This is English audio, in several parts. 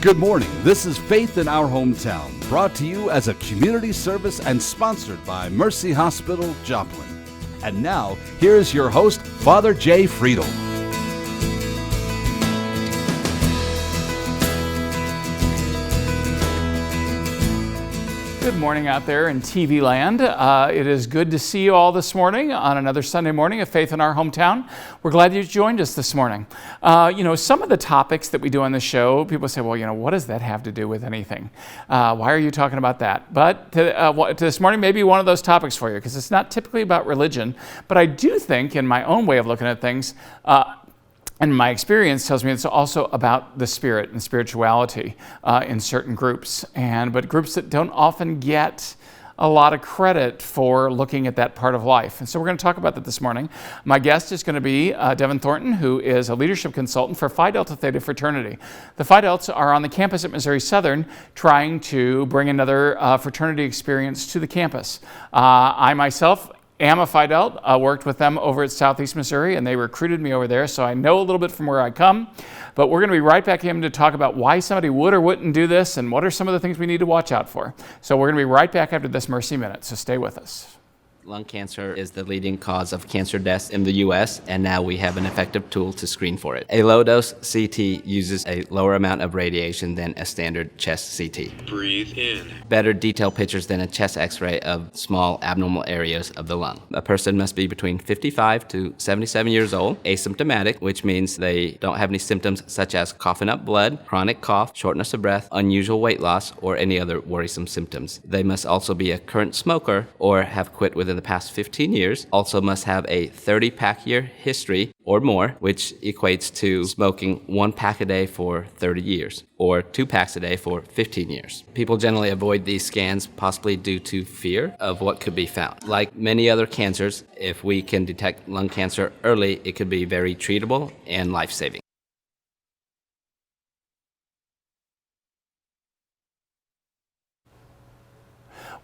Good morning. This is Faith in Our Hometown, brought to you as a community service and sponsored by Mercy Hospital, Joplin. And now, here's your host, Father Jay Friedel. Good morning out there in TV land. It is good to see you all this morning on another Sunday morning of Faith in Our Hometown. We're glad you joined us this morning. Some of the topics that we do on the show, people say, well, what does that have to do with anything? Why are you talking about that? But this morning, maybe one of those topics for you, because it's not typically about religion. But I do think, in my own way of looking at things, and my experience tells me it's also about the spirit and spirituality in certain groups, but groups that don't often get a lot of credit for looking at that part of life. And so we're going to talk about that this morning. My guest is going to be Devin Thorton, who is a leadership consultant for Phi-Delta-Theta Fraternity. The Phi-Delts are on the campus at Missouri Southern trying to bring another fraternity experience to the campus. I myself am a Phi-Delt. I worked with them over at Southeast Missouri, and they recruited me over there, so I know a little bit from where I come. But we're going to be right back in to talk about why somebody would or wouldn't do this, and what are some of the things we need to watch out for. So we're going to be right back after this Mercy Minute, so stay with us. Lung cancer is the leading cause of cancer deaths in the U.S., and now we have an effective tool to screen for it. A low-dose CT uses a lower amount of radiation than a standard chest CT. Breathe in. Better detailed pictures than a chest x-ray of small abnormal areas of the lung. A person must be between 55 to 77 years old, asymptomatic, which means they don't have any symptoms such as coughing up blood, chronic cough, shortness of breath, unusual weight loss, or any other worrisome symptoms. They must also be a current smoker or have quit within the past 15 years, also must have a 30-pack year history or more, which equates to smoking 1 pack a day for 30 years, or 2 packs a day for 15 years. People generally avoid these scans, possibly due to fear of what could be found. Like many other cancers, if we can detect lung cancer early, it could be very treatable and life-saving.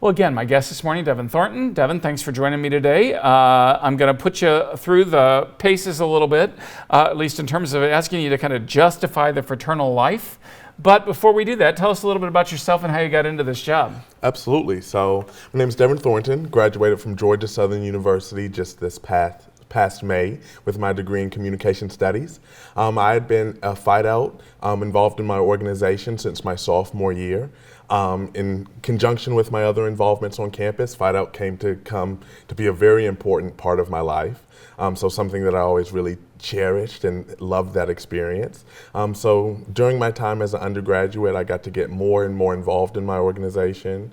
Well, again, my guest this morning, Devin Thornton. Devin, thanks for joining me today. I'm going to put you through the paces a little bit, at least in terms of asking you to kind of justify the fraternal life. But before we do that, tell us a little bit about yourself and how you got into this job. Absolutely. So my name is Devin Thornton, graduated from Georgia Southern University just this past May with my degree in communication studies. I had been a Phi-Delt involved in my organization since my sophomore year. In conjunction with my other involvements on campus, Phi-Delt came to be a very important part of my life. So something that I always really cherished and loved that experience. So during my time as an undergraduate, I got to get more and more involved in my organization,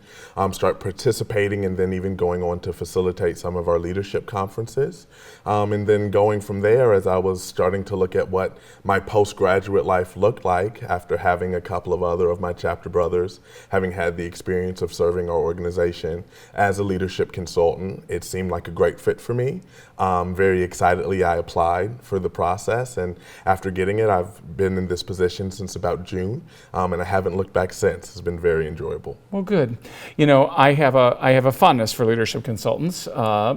start participating, and then even going on to facilitate some of our leadership conferences. And then going from there, as I was starting to look at what my postgraduate life looked like after having a couple of other of my chapter brothers, having had the experience of serving our organization as a leadership consultant, it seemed like a great fit for me. Very excitedly, I applied for the process, and after getting it, I've been in this position since about June, and I haven't looked back since. It's been very enjoyable. Well, good. I have a fondness for leadership consultants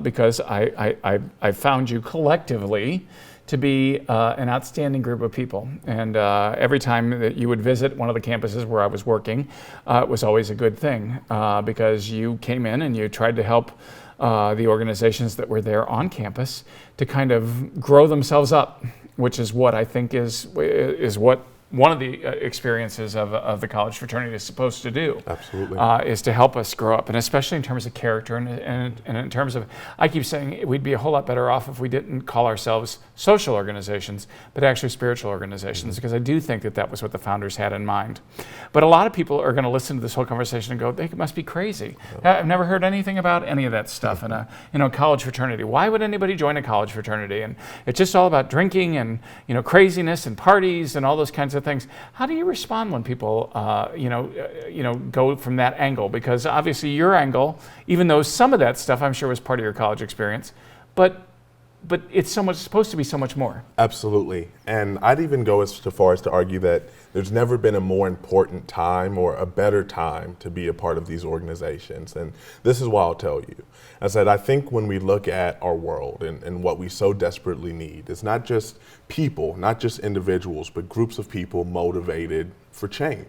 because I found you collectively to be an outstanding group of people. And every time that you would visit one of the campuses where I was working, it was always a good thing because you came in and you tried to help the organizations that were there on campus to kind of grow themselves up, which is what I think is what one of the experiences of the college fraternity is supposed to do. Absolutely. Is to help us grow up, and especially in terms of character and in terms of, I keep saying we'd be a whole lot better off if we didn't call ourselves social organizations, but actually spiritual organizations, because I do think that was what the founders had in mind. But a lot of people are going to listen to this whole conversation and go, they must be crazy. I've never heard anything about any of that stuff in a college fraternity. Why would anybody join a college fraternity? And it's just all about drinking and craziness and parties and all those kinds of things. How do you respond when people, go from that angle? Because obviously your angle, even though some of that stuff I'm sure was part of your college experience, but but it's supposed to be so much more. Absolutely. And I'd even go as far as to argue that there's never been a more important time or a better time to be a part of these organizations. And this is why I'll tell you. I said, I think when we look at our world and what we so desperately need, it's not just people, not just individuals, but groups of people motivated for change,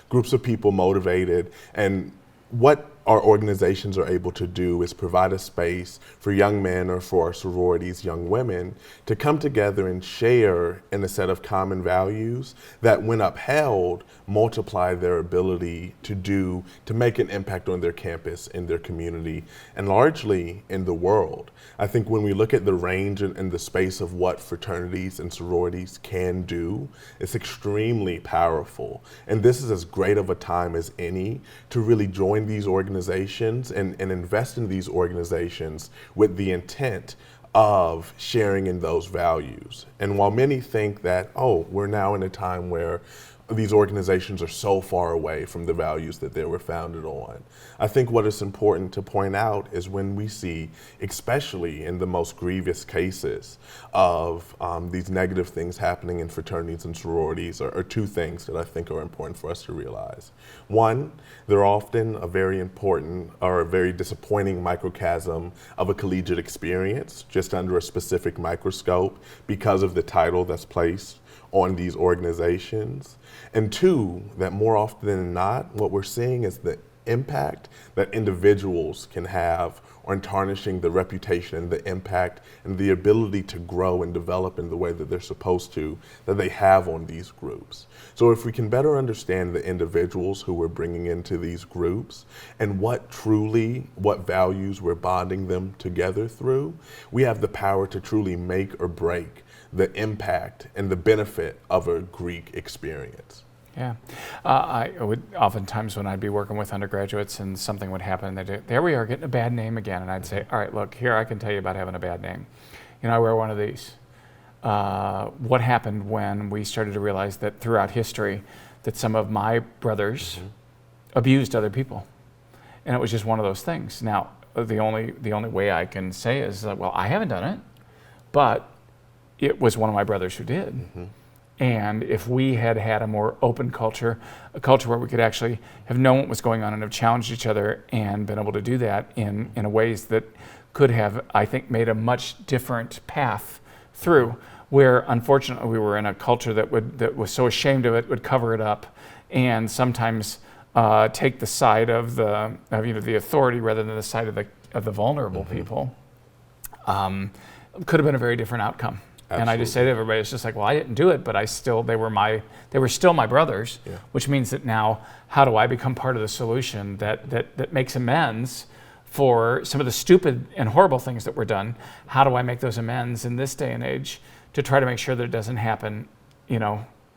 groups of people motivated. And what our organizations are able to do is provide a space for young men or for our sororities, young women, to come together and share in a set of common values that, when upheld, multiply their ability to make an impact on their campus, in their community, and largely in the world. I think when we look at the range and the space of what fraternities and sororities can do, it's extremely powerful. And this is as great of a time as any to really join these organizations and invest in these organizations with the intent of sharing in those values. And while many think that, oh, we're now in a time where these organizations are so far away from the values that they were founded on, I think what is important to point out is when we see, especially in the most grievous cases of these negative things happening in fraternities and sororities, are two things that I think are important for us to realize. One, they're often a very important or a very disappointing microcosm of a collegiate experience, just under a specific microscope because of the title that's placed on these organizations. And two, that more often than not, what we're seeing is the impact that individuals can have on tarnishing the reputation and the impact and the ability to grow and develop in the way that they're supposed to, that they have on these groups. So if we can better understand the individuals who we're bringing into these groups and what values we're bonding them together through, we have the power to truly make or break the impact and the benefit of a Greek experience. Yeah, I would oftentimes when I'd be working with undergraduates and something would happen, they'd say, there we are getting a bad name again. And I'd say, all right, look, here I can tell you about having a bad name. You know, I wear one of these. What happened when we started to realize that throughout history that some of my brothers abused other people. And it was just one of those things. Now, the only way I can say is that, well, I haven't done it, but it was one of my brothers who did. And if we had had a more open culture, a culture where we could actually have known what was going on and have challenged each other and been able to do that in ways that could have, I think, made a much different path through, where unfortunately we were in a culture that was so ashamed of it, would cover it up, and sometimes take the side of the authority rather than the side of the vulnerable people. Could have been a very different outcome. Absolutely. And I just say to everybody, it's just like, well, I didn't do it, but they were still my brothers, which means that now, how do I become part of the solution that makes amends for some of the stupid and horrible things that were done? How do I make those amends in this day and age to try to make sure that it doesn't happen,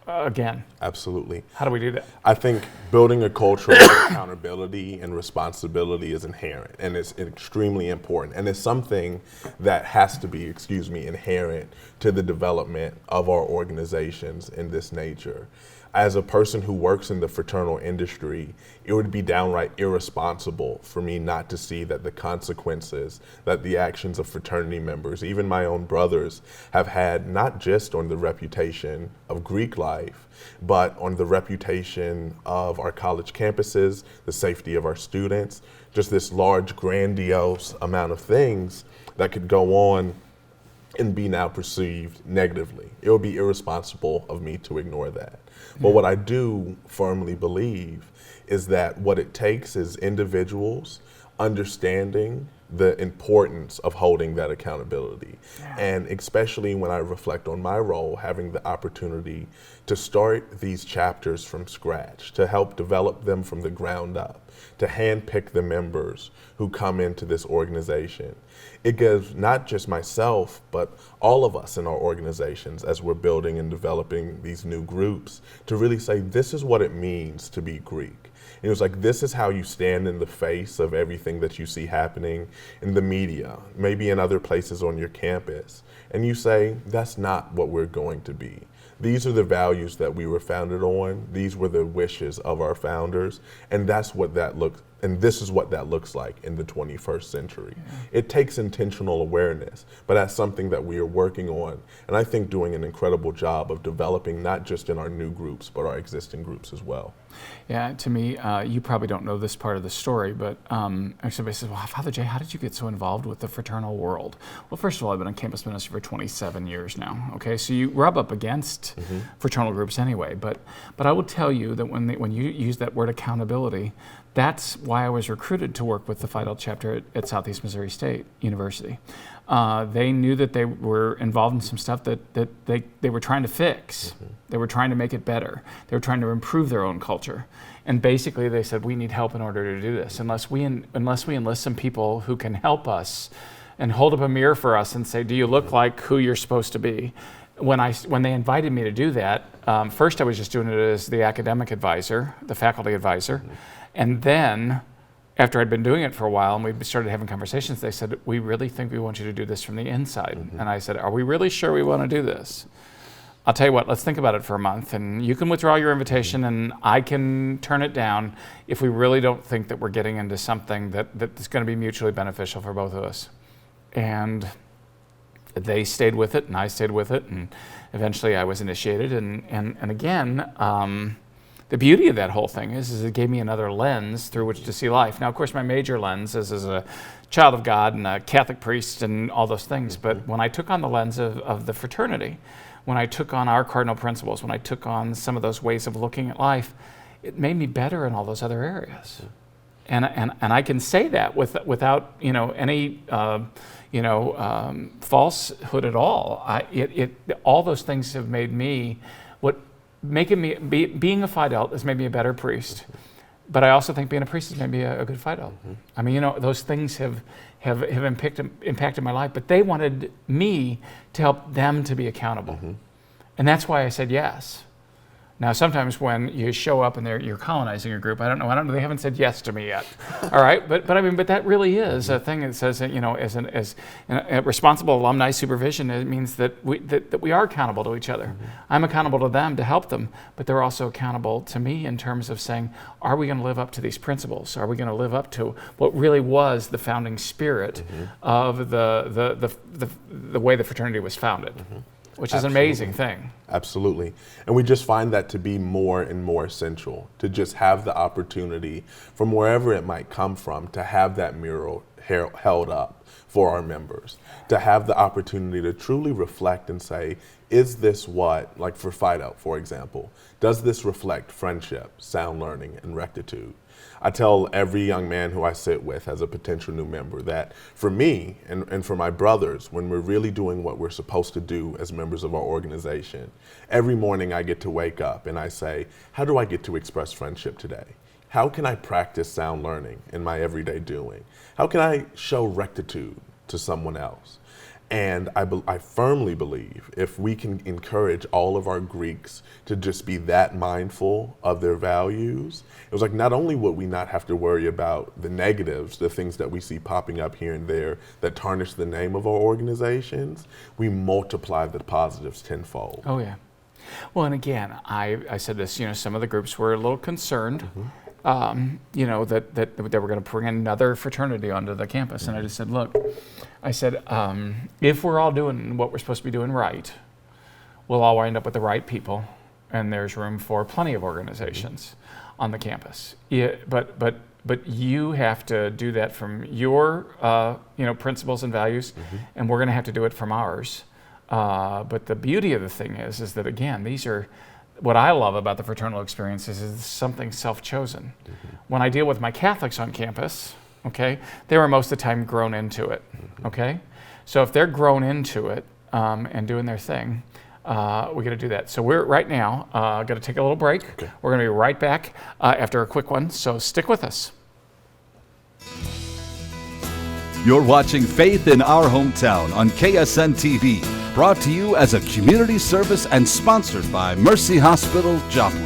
again? Absolutely. How do we do that? I think building a culture of accountability and responsibility is inherent, and it's extremely important. And it's something that has to be, inherent to the development of our organizations in this nature. As a person who works in the fraternal industry, it would be downright irresponsible for me not to see that the consequences that the actions of fraternity members, even my own brothers, have had not just on the reputation of Greek life, but on the reputation of our college campuses, the safety of our students, just this large, grandiose amount of things that could go on and be now perceived negatively. It would be irresponsible of me to ignore that. But what I do firmly believe is that what it takes is individuals understanding the importance of holding that accountability. And especially when I reflect on my role, having the opportunity to start these chapters from scratch, to help develop them from the ground up, to handpick the members who come into this organization. It gives not just myself, but all of us in our organizations as we're building and developing these new groups to really say, this is what it means to be Greek. And it was like, this is how you stand in the face of everything that you see happening in the media, maybe in other places on your campus. And you say, that's not what we're going to be. These are the values that we were founded on. These were the wishes of our founders. And that's what that looks And this is what that looks like in the 21st century. It takes intentional awareness, but that's something that we are working on. And I think doing an incredible job of developing not just in our new groups, but our existing groups as well. Yeah, to me, you probably don't know this part of the story, but somebody says, well, Father Jay, how did you get so involved with the fraternal world? Well, first of all, I've been on campus ministry for 27 years now, okay? So you rub up against fraternal groups anyway, but I will tell you that when you use that word accountability, that's why I was recruited to work with the Phi-Delta chapter at Southeast Missouri State University. They knew that they were involved in some stuff that they were trying to fix. They were trying to make it better. They were trying to improve their own culture. And basically they said, we need help in order to do this. Unless we enlist some people who can help us and hold up a mirror for us and say, do you look like who you're supposed to be? When they invited me to do that, first I was just doing it as the academic advisor, the faculty advisor. And then, after I'd been doing it for a while and we started having conversations, they said, we really think we want you to do this from the inside. And I said, are we really sure we want to do this? I'll tell you what, let's think about it for a month, and you can withdraw your invitation and I can turn it down if we really don't think that we're getting into something that's going to be mutually beneficial for both of us. And they stayed with it and I stayed with it, and eventually I was initiated. And again, the beauty of that whole thing is it gave me another lens through which to see life. Now, of course, my major lens is as a child of God and a Catholic priest and all those things. But when I took on the lens of the fraternity, when I took on our cardinal principles, when I took on some of those ways of looking at life, it made me better in all those other areas. And I can say that without any falsehood at all. All those things have made me being a Phi-Delta has made me a better priest, but I also think being a priest has made me a good Phi-Delta. I mean, those things have impacted my life, but they wanted me to help them to be accountable, and that's why I said yes. Now, sometimes when you show up and you're colonizing your group, I don't know, they haven't said yes to me yet. All right, but that really is a thing that says that, as a responsible alumni supervision, it means that we are accountable to each other. I'm accountable to them to help them, but they're also accountable to me in terms of saying, are we going to live up to these principles? Are we going to live up to what really was the founding spirit of the way the fraternity was founded? Which is an amazing thing. Absolutely. And we just find that to be more and more essential, to just have the opportunity from wherever it might come from, to have that mirror held up for our members, to have the opportunity to truly reflect and say, is this what, like for Phi-Delta, for example, does this reflect friendship, sound learning, and rectitude? I tell every young man who I sit with as a potential new member that for me and for my brothers, when we're really doing what we're supposed to do as members of our organization, every morning I get to wake up and I say, how do I get to express friendship today? How can I practice sound learning in my everyday doing? How can I show rectitude to someone else? And I firmly believe if we can encourage all of our Greeks to just be that mindful of their values, it was like not only would we not have to worry about the negatives, the things that we see popping up here and there that tarnish the name of our organizations, we multiply the positives tenfold. Oh, yeah. Well, and again, I said this, some of the groups were a little concerned, that they were going to bring another fraternity onto the campus. And I just said, look, if we're all doing what we're supposed to be doing right, we'll all wind up with the right people, and there's room for plenty of organizations on the campus. Yeah, but you have to do that from your principles and values, and we're going to have to do it from ours. But the beauty of the thing is that, again, these are what I love about the fraternal experience is something self-chosen. When I deal with my Catholics on campus, okay, they were most of the time grown into it, okay? So if they're grown into it and doing their thing, we got to do that. So we're right now going to take a little break. Okay. We're going to be right back after a quick one, so stick with us. You're watching Faith in Our Hometown on KSN TV, brought to you as a community service and sponsored by Mercy Hospital, Joplin.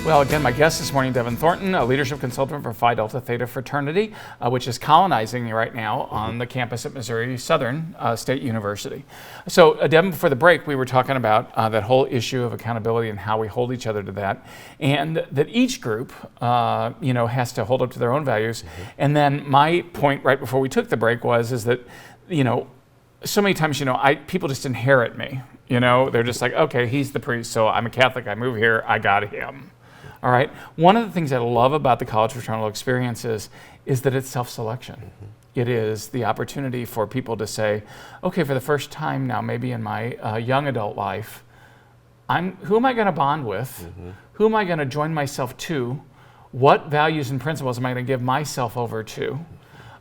Well, again, my guest this morning, Devin Thornton, a leadership consultant for Phi-Delta-Theta Fraternity, which is colonizing right now on the campus at Missouri Southern State University. So, Devin, before the break, we were talking about that whole issue of accountability and how we hold each other to that, and that each group, has to hold up to their own values. And then my point right before we took the break is that, so many times, people just inherit me. They're just like, okay, he's the priest, so I'm a Catholic, I move here, I got him. All right. One of the things I love about the college fraternal experience is that it's self-selection. It is the opportunity for people to say, okay, for the first time now, maybe in my young adult life, who am I going to bond with? Who am I going to join myself to? What values and principles am I going to give myself over to?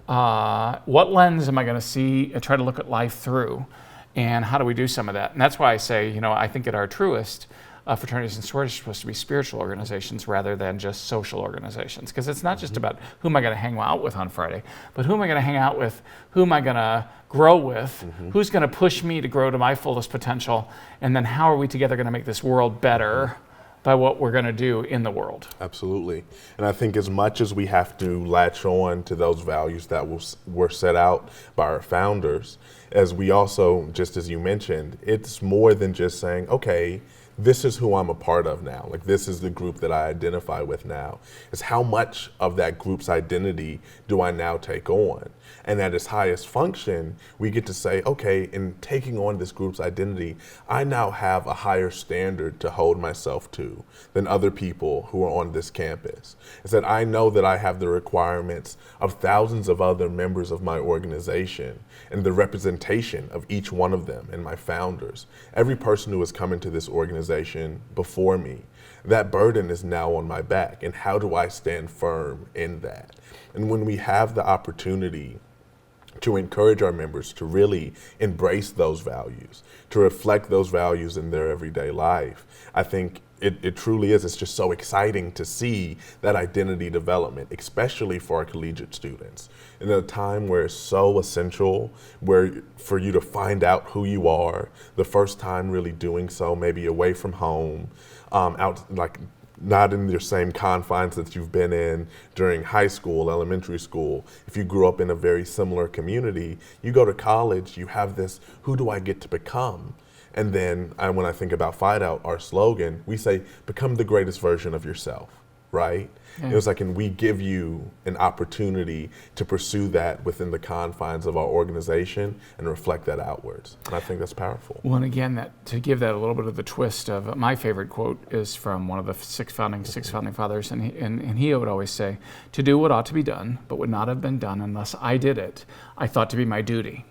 What lens am I going to see and try to look at life through? And how do we do some of that? And that's why I say, I think at our truest, fraternities and sororities are supposed to be spiritual organizations rather than just social organizations. Because it's not just about who am I going to hang out with on Friday, but who am I going to hang out with, who am I going to grow with, who's going to push me to grow to my fullest potential, and then how are we together going to make this world better by what we're going to do in the world. Absolutely. And I think as much as we have to latch on to those values that were set out by our founders, as we also, just as you mentioned, it's more than just saying, okay, this is who I'm a part of now. Like, this is the group that I identify with now. It's how much of that group's identity do I now take on? And at its highest function, we get to say, okay, in taking on this group's identity, I now have a higher standard to hold myself to than other people who are on this campus. It's that I know that I have the requirements of thousands of other members of my organization and the representation of each one of them and my founders. Every person who has come into this organization before me, that burden is now on my back. And how do I stand firm in that? And when we have the opportunity to encourage our members to really embrace those values, to reflect those values in their everyday life, I think it truly is. It's just so exciting to see that identity development, especially for our collegiate students. In a time where it's so essential, where for you to find out who you are, the first time really doing so, maybe away from home, not in your same confines that you've been in during high school, elementary school. If you grew up in a very similar community, you go to college, you have this, who do I get to become? And then when I think about Fight Out, our slogan, we say, become the greatest version of yourself, right? Yeah. It was like, and we give you an opportunity to pursue that within the confines of our organization and reflect that outwards. And I think that's powerful. Well, and again, to give that a little bit of the twist of my favorite quote is from one of the six founding fathers, and he would always say, to do what ought to be done, but would not have been done unless I did it, I thought to be my duty.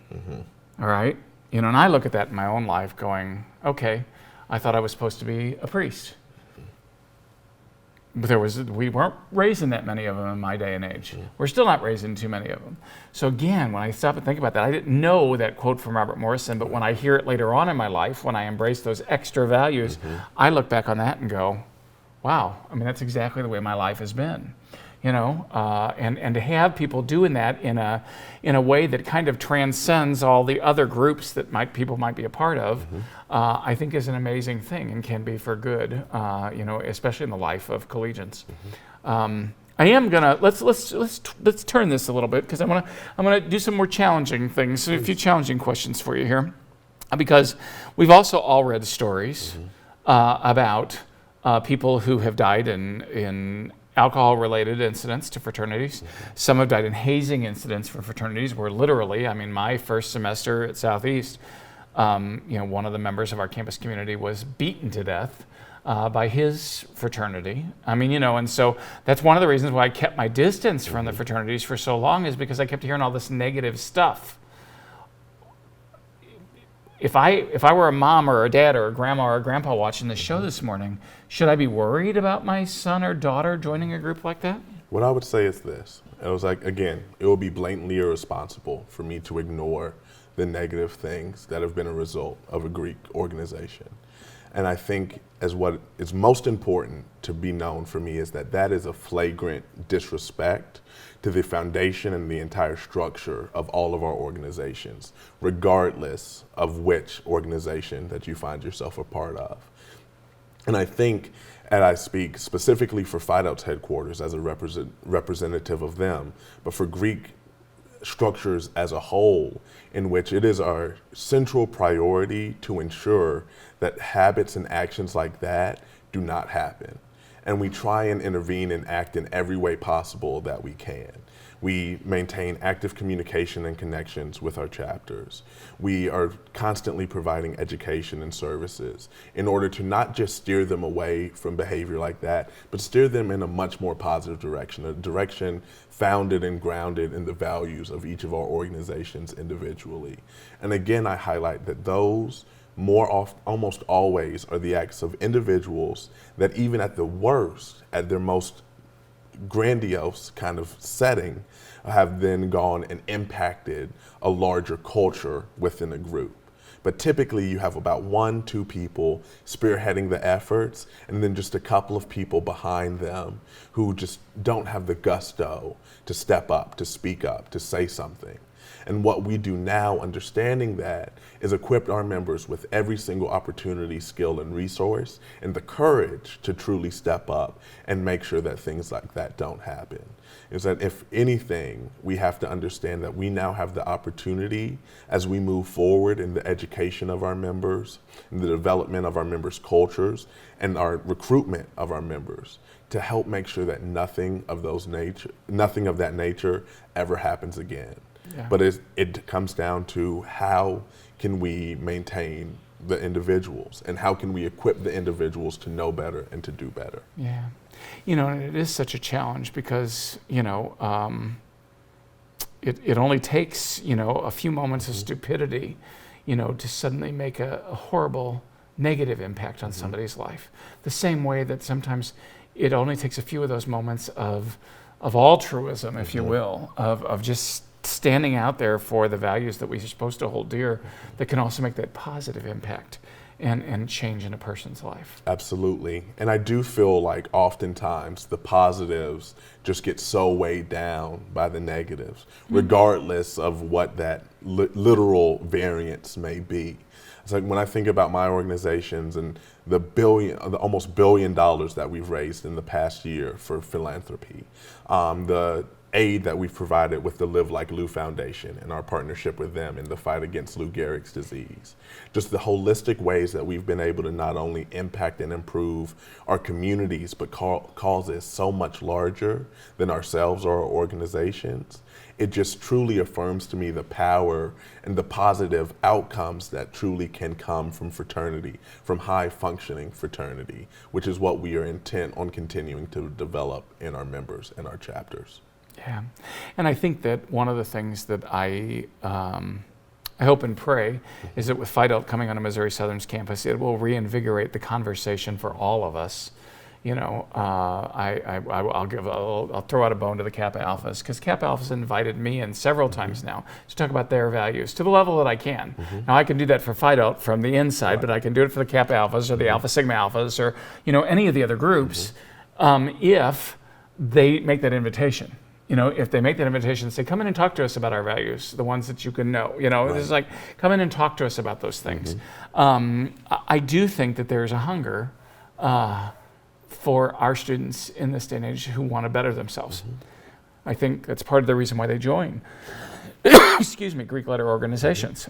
All right? And I look at that in my own life going, okay, I thought I was supposed to be a priest. But we weren't raising that many of them in my day and age. We're still not raising too many of them. So again, when I stop and think about that, I didn't know that quote from Robert Morrison, but when I hear it later on in my life, when I embrace those extra values, I look back on that and go, wow, that's exactly the way my life has been. And to have people doing that in a way that kind of transcends all the other groups that people might be a part of, I think is an amazing thing and can be for good, especially in the life of collegians. I am gonna let's turn this a little bit because I'm gonna do some more challenging things, a few challenging questions for you here, because we've also all read stories about people who have died in alcohol-related incidents to fraternities. Some have died in hazing incidents for fraternities where literally, my first semester at Southeast, one of the members of our campus community was beaten to death by his fraternity. And so that's one of the reasons why I kept my distance from the fraternities for so long, is because I kept hearing all this negative stuff. If I were a mom or a dad or a grandma or a grandpa watching this show this morning, should I be worried about my son or daughter joining a group like that? What I would say is this. It was like, again, it would be blatantly irresponsible for me to ignore the negative things that have been a result of a Greek organization. And I think as what is most important to be known for me is that is a flagrant disrespect to the foundation and the entire structure of all of our organizations, regardless of which organization that you find yourself a part of. And I think, and I speak specifically for Phi-Delta headquarters as a representative of them, but for Greek structures as a whole, in which it is our central priority to ensure that habits and actions like that do not happen. And we try and intervene and act in every way possible that we can. We maintain active communication and connections with our chapters. We are constantly providing education and services in order to not just steer them away from behavior like that, but steer them in a much more positive direction, a direction founded and grounded in the values of each of our organizations individually. And again, I highlight that those almost always are the acts of individuals that even at the worst, at their most grandiose kind of setting, have then gone and impacted a larger culture within a group. But typically you have about 1-2 people spearheading the efforts, and then just a couple of people behind them who just don't have the gusto to step up, to speak up, to say something. And what we do now, understanding that, is equip our members with every single opportunity, skill, and resource, and the courage to truly step up and make sure that things like that don't happen. Is that if anything, we have to understand that we now have the opportunity as we move forward in the education of our members, in the development of our members' cultures, and our recruitment of our members, to help make sure that nothing of that nature ever happens again. Yeah. But it comes down to how can we maintain the individuals, and how can we equip the individuals to know better and to do better. Yeah. And it is such a challenge because, it only takes, a few moments of stupidity, to suddenly make a horrible negative impact on somebody's life. The same way that sometimes it only takes a few of those moments of altruism, if you will, of just standing out there for the values that we're supposed to hold dear, that can also make that positive impact and change in a person's life. Absolutely. And I do feel like oftentimes the positives just get so weighed down by the negatives, regardless of what that literal variance may be. It's like when I think about my organizations and the almost $1 billion that we've raised in the past year for philanthropy, the aid that we've provided with the Live Like Lou Foundation and our partnership with them in the fight against Lou Gehrig's disease. Just the holistic ways that we've been able to not only impact and improve our communities, but causes so much larger than ourselves or our organizations. It just truly affirms to me the power and the positive outcomes that truly can come from fraternity, from high functioning fraternity, which is what we are intent on continuing to develop in our members and our chapters. Yeah, and I think that one of the things that I hope and pray is that with Phi-Delta coming on a Missouri Southern's campus, it will reinvigorate the conversation for all of us. I'll throw out a bone to the Kappa Alphas, because Kappa Alphas invited me in several times now to talk about their values to the level that I can. Now I can do that for Phi-Delta from the inside, but I can do it for the Kappa Alphas or the Alpha Sigma Alphas or any of the other groups if they make that invitation. If they make that invitation and say, come in and talk to us about our values, the ones that you can know, it's like, come in and talk to us about those things. I do think that there's a hunger for our students in this day and age who want to better themselves. I think that's part of the reason why they join, Greek letter organizations,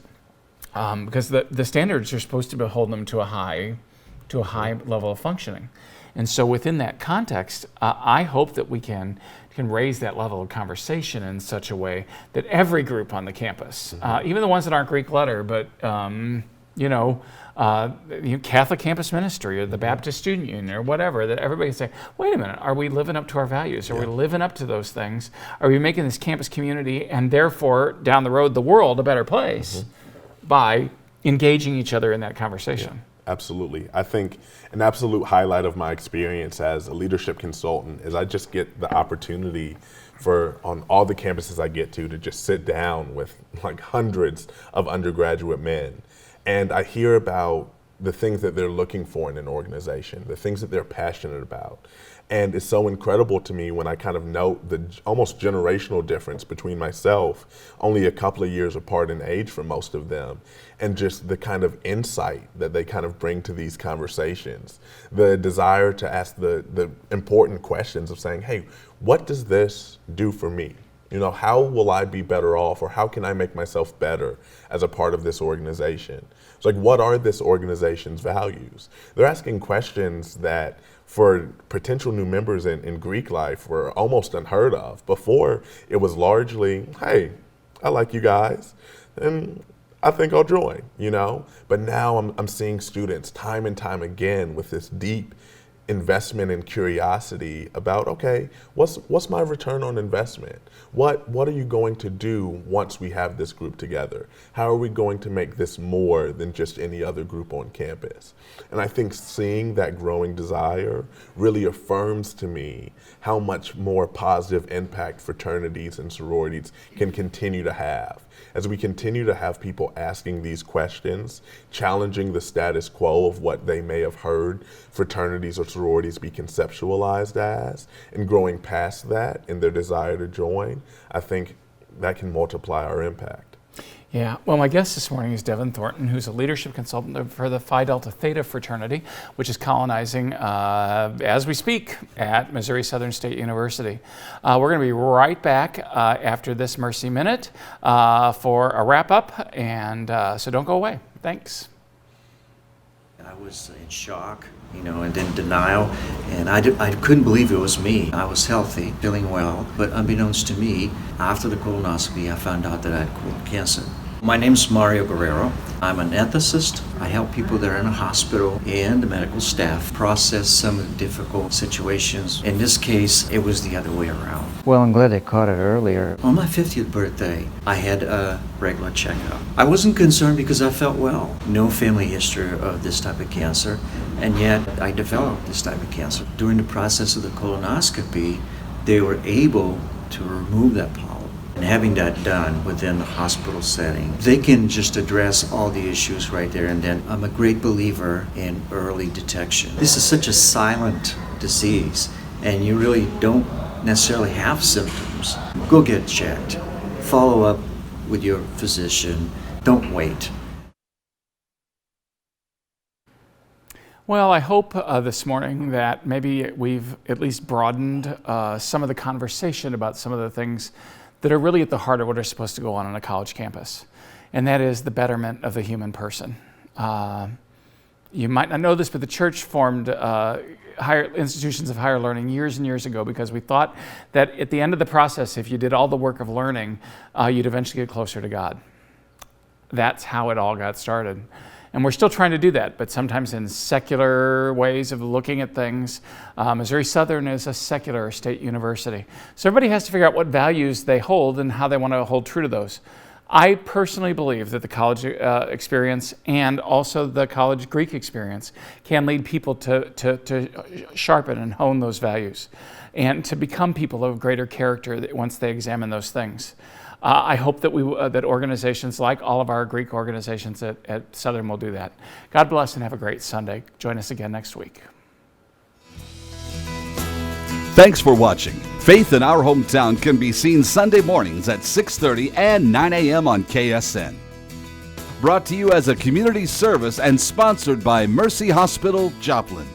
because the standards are supposed to hold them to a high level of functioning. And so within that context, I hope that we can raise that level of conversation in such a way that every group on the campus, even the ones that aren't Greek letter, but Catholic Campus Ministry or the Baptist Student Union or whatever, that everybody can say, wait a minute, are we living up to our values? Are we living up to those things? Are we making this campus community and therefore down the road the world a better place by engaging each other in that conversation? Yeah. Absolutely. I think an absolute highlight of my experience as a leadership consultant is I just get the opportunity on all the campuses I get to just sit down with like hundreds of undergraduate men. And I hear about the things that they're looking for in an organization, the things that they're passionate about. And it's so incredible to me when I kind of note the almost generational difference between myself, only a couple of years apart in age for most of them, and just the kind of insight that they kind of bring to these conversations. The desire to ask the important questions of saying, hey, what does this do for me? You know, how will I be better off, or how can I make myself better as a part of this organization? It's like, what are this organization's values? They're asking questions that for potential new members in Greek life were almost unheard of. Before, it was largely, hey, I like you guys, and I think I'll join, you know? But now I'm seeing students time and time again with this deep investment and curiosity about, okay, what's my return on investment? What are you going to do once we have this group together? How are we going to make this more than just any other group on campus? And I think seeing that growing desire really affirms to me how much more positive impact fraternities and sororities can continue to have. As we continue to have people asking these questions, challenging the status quo of what they may have heard fraternities or sororities be conceptualized as, and growing past that in their desire to join, I think that can multiply our impact. Yeah, well, my guest this morning is Devin Thorton, who's a leadership consultant for the Phi-Delta-Theta fraternity, which is colonizing, as we speak, at Missouri Southern State University. We're going to be right back after this Mercy Minute for a wrap-up, and so don't go away. Thanks. I was in shock, you know, and in denial, and I couldn't believe it was me. I was healthy, feeling well, but unbeknownst to me, after the colonoscopy, I found out that I had colon cancer. My name is Mario Guerrero. I'm an ethicist. I help people that are in a hospital and the medical staff process some of the difficult situations. In this case, it was the other way around. Well, I'm glad I caught it earlier. On my 50th birthday, I had a regular checkup. I wasn't concerned because I felt well. No family history of this type of cancer, and yet I developed this type of cancer. During the process of the colonoscopy, they were able to remove that polyp. And having that done within the hospital setting, they can just address all the issues right there and then. I'm a great believer in early detection. This is such a silent disease, and you really don't necessarily have symptoms. Go get checked. Follow up with your physician. Don't wait. Well, I hope this morning that maybe we've at least broadened some of the conversation about some of the things that are really at the heart of what are supposed to go on a college campus, and that is the betterment of the human person. You might not know this, but the church formed higher institutions of higher learning years and years ago because we thought that at the end of the process, if you did all the work of learning, you'd eventually get closer to God. That's how it all got started. And we're still trying to do that, but sometimes in secular ways of looking at things. Missouri Southern is a secular state university. So everybody has to figure out what values they hold and how they want to hold true to those. I personally believe that the college experience and also the college Greek experience can lead people to sharpen and hone those values and to become people of greater character once they examine those things. I hope that that organizations like all of our Greek organizations at Southern will do that. God bless and have a great Sunday. Join us again next week. Thanks for watching. Faith in Our Hometown can be seen Sunday mornings at 6:30 and 9 a.m. on KSN. Brought to you as a community service and sponsored by Mercy Hospital, Joplin.